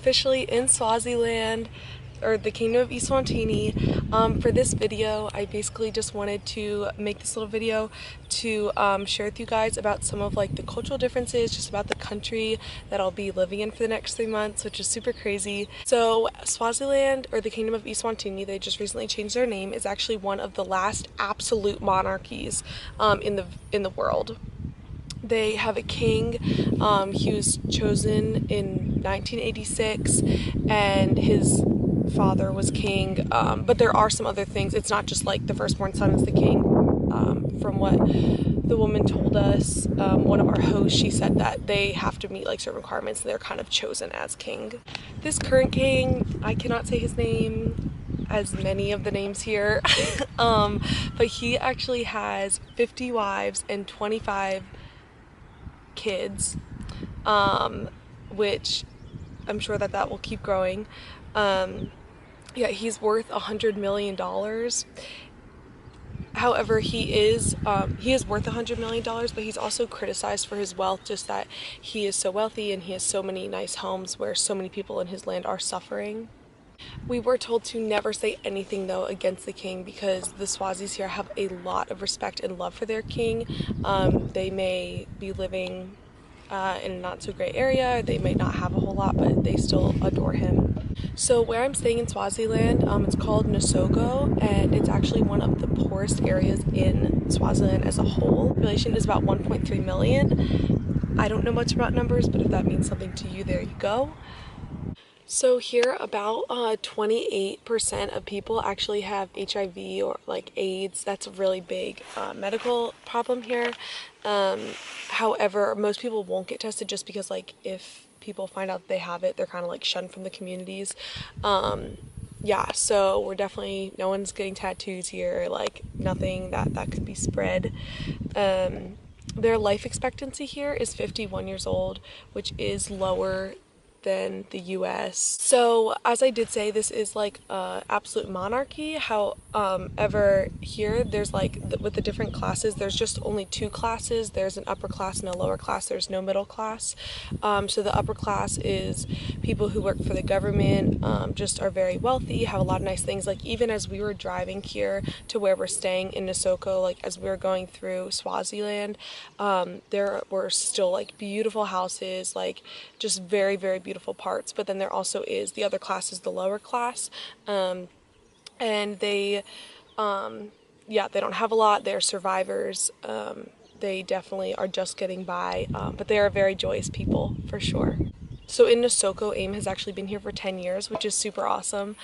officially in Swaziland, or the Kingdom of eSwantini. For this video, I basically just wanted to make this little video to share with you guys about some of like the cultural differences, just about the country that I'll be living in for the next 3 months, which is super crazy. So Swaziland, or the Kingdom of eSwantini, they just recently changed their name, is actually one of the last absolute monarchies in the world. They have a king. He was chosen in 1986, and his father was king, but there are some other things. It's not just like the firstborn son is the king. From what the woman told us, one of our hosts, she said that they have to meet like certain requirements and they're kind of chosen as king. This current king, I cannot say his name, as many of the names here, but he actually has 50 wives and 25 kids, which I'm sure that will keep growing. Yeah, he's worth $100 million. However, he is worth $100 million, but he's also criticized for his wealth, just that he is so wealthy and he has so many nice homes where so many people in his land are suffering. We were told to never say anything though against the king, because the Swazis here have a lot of respect and love for their king. They may be living in a not so great area, they may not have a whole lot, but they still adore him. So where I'm staying in Swaziland, it's called Nasogo, and it's actually one of the poorest areas in Swaziland as a whole. Population is about 1.3 million. I don't know much about numbers, but if that means something to you, there you go. So here, about 28% of people actually have HIV or like AIDS. That's a really big medical problem here. However, most people won't get tested, just because like if people find out they have it, they're kind of like shunned from the communities. Yeah, so we're definitely, no one's getting tattoos here, like nothing that could be spread. Their life expectancy here is 51 years old, which is lower than the US. So as I did say, this is like absolute monarchy. However, here there's like with the different classes, there's just only 2 classes. There's an upper class and a lower class. There's no middle class. So the upper class is people who work for the government, just are very wealthy, have a lot of nice things. Like even as we were driving here to where we're staying in Nasoko, like as we were going through Swaziland, there were still like beautiful houses, like just very, very beautiful parts. But then there also is the other class, is the lower class, and they yeah, they don't have a lot. They're survivors. They definitely are just getting by, but they are very joyous people for sure. So in Nasoko, AIM has actually been here for 10 years, which is super awesome,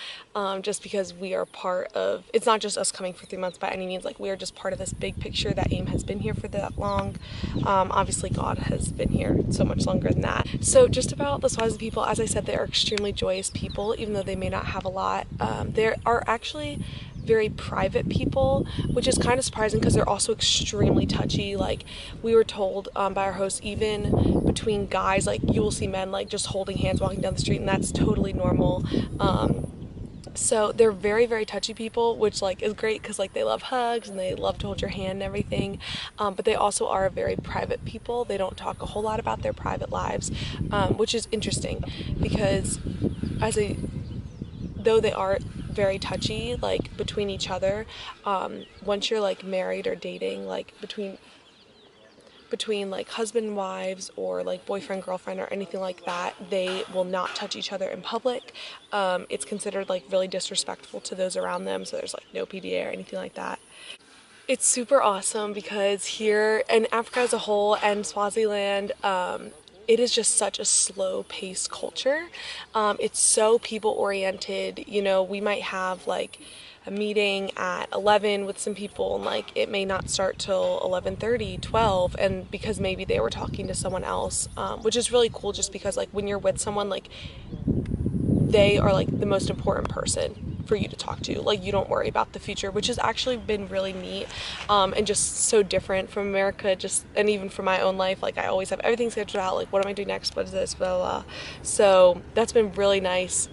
just because we are part of, it's not just us coming for 3 months by any means, like we are just part of this big picture that AIM has been here for that long. Obviously God has been here so much longer than that. So just about the Swazi people, as I said, they are extremely joyous people, even though they may not have a lot. They are actually very private people, which is kind of surprising because they're also extremely touchy. Like we were told by our host, even between guys, like you will see men like just holding hands walking down the street, and that's totally normal. So they're very, very touchy people, which like is great because like they love hugs and they love to hold your hand and everything, but they also are very private people. They don't talk a whole lot about their private lives, which is interesting because though they are very touchy like between each other, once you're like married or dating, like between like husband and wives, or like boyfriend girlfriend or anything like that, they will not touch each other in public. It's considered like really disrespectful to those around them, so there's like no PDA or anything like that. It's super awesome because here in Africa as a whole and Swaziland, it is just such a slow-paced culture. It's so people-oriented. You know, we might have like a meeting at 11 with some people, and like it may not start till 11:30, 12, and because maybe they were talking to someone else, which is really cool, just because like when you're with someone, like they are like the most important person for you to talk to. Like you don't worry about the future, which has actually been really neat, and just so different from America, just, and even from my own life. Like I always have everything scheduled out, like what am I doing next, what is this, blah, blah, blah. So that's been really nice.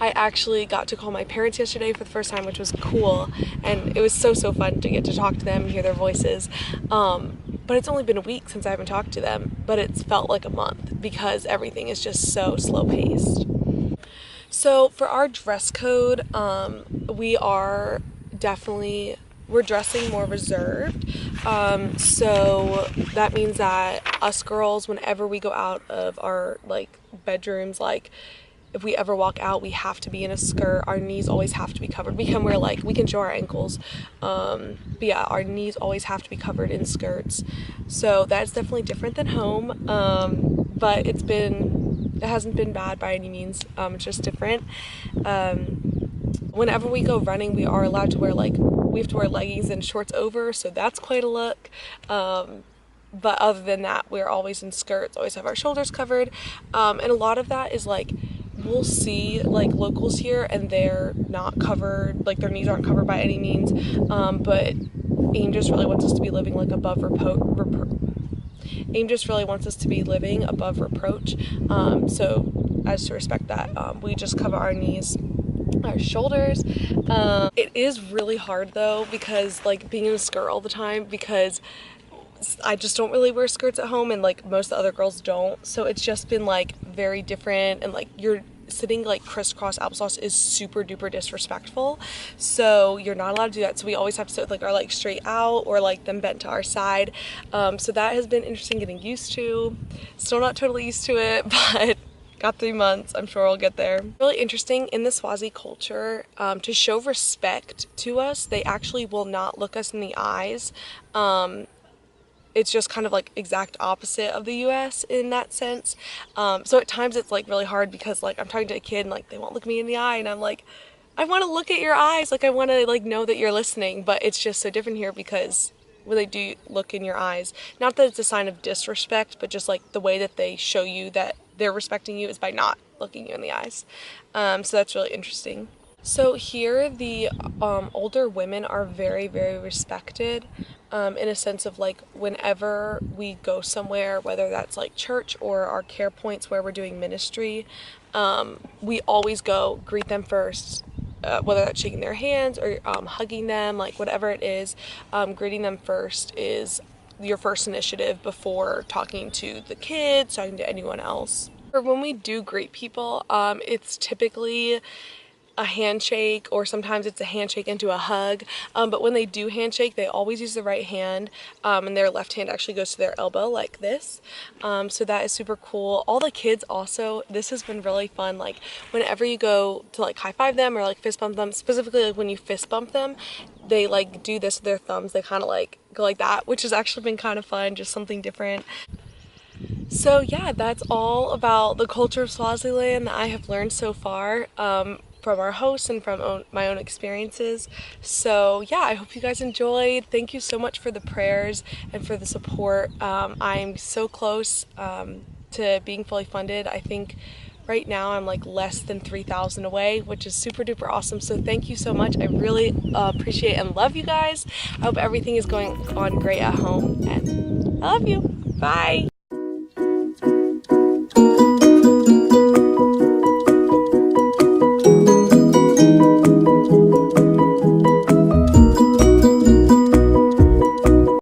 I actually got to call my parents yesterday for the first time, which was cool, and it was so fun to get to talk to them and hear their voices. but it's only been a week since I haven't talked to them, but it's felt like a month because everything is just so slow paced. So for our dress code, we are definitely, we're dressing more reserved. So that means that us girls, whenever we go out of our like bedrooms, like if we ever walk out, we have to be in a skirt. Our knees always have to be covered. We can wear like, we can show our ankles. But yeah, our knees always have to be covered in skirts. So that's definitely different than home. But it hasn't been bad by any means. It's just different. Whenever we go running, we are allowed to wear we have to wear leggings and shorts over. So that's quite a look. But other than that, we're always in skirts, always have our shoulders covered. And a lot of that is like, we'll see like locals here and they're not covered, like their knees aren't covered by any means, but AIM just really wants us to be living like above AIM just really wants us to be living above reproach. So as to respect that, we just cover our knees, our shoulders. It is really hard though, because like being in a skirt all the time, because I just don't really wear skirts at home, and like most of the other girls don't, so it's just been like very different, and like you're sitting like crisscross applesauce is super duper disrespectful, so you're not allowed to do that. So we always have to sit with like our legs straight out or like them bent to our side. So that has been interesting getting used to. Still not totally used to it, but got 3 months. I'm sure I'll get there. Really interesting in the Swazi culture, to show respect to us, they actually will not look us in the eyes. It's just kind of like exact opposite of the US in that sense. So at times it's like really hard because like I'm talking to a kid and like they won't look me in the eye, and I'm like, I want to look at your eyes, like I want to like know that you're listening. But it's just so different here because when they do look in your eyes, not that it's a sign of disrespect, but just like the way that they show you that they're respecting you is by not looking you in the eyes. So that's really interesting. So here the older women are very, very respected, in a sense of like whenever we go somewhere, whether that's like church or our care points where we're doing ministry, we always go greet them first, whether that's shaking their hands or hugging them, like whatever it is, greeting them first is your first initiative before talking to the kids, talking to anyone else. Or when we do greet people, it's typically a handshake, or sometimes it's a handshake into a hug, but when they do handshake, they always use the right hand, and their left hand actually goes to their elbow like this. So that is super cool. All the kids also, this has been really fun, like whenever you go to like high five them or like fist bump them, specifically like when you fist bump them, they like do this with their thumbs, they kind of like go like that, which has actually been kind of fun, just something different. So yeah, that's all about the culture of Swaziland that I have learned so far, from our hosts and from my own experiences. So yeah, I hope you guys enjoyed. Thank you so much for the prayers and for the support. I'm so close to being fully funded. I think right now I'm like less than 3,000 away, which is super duper awesome. So thank you so much. I really appreciate and love you guys. I hope everything is going on great at home, and I love you. Bye.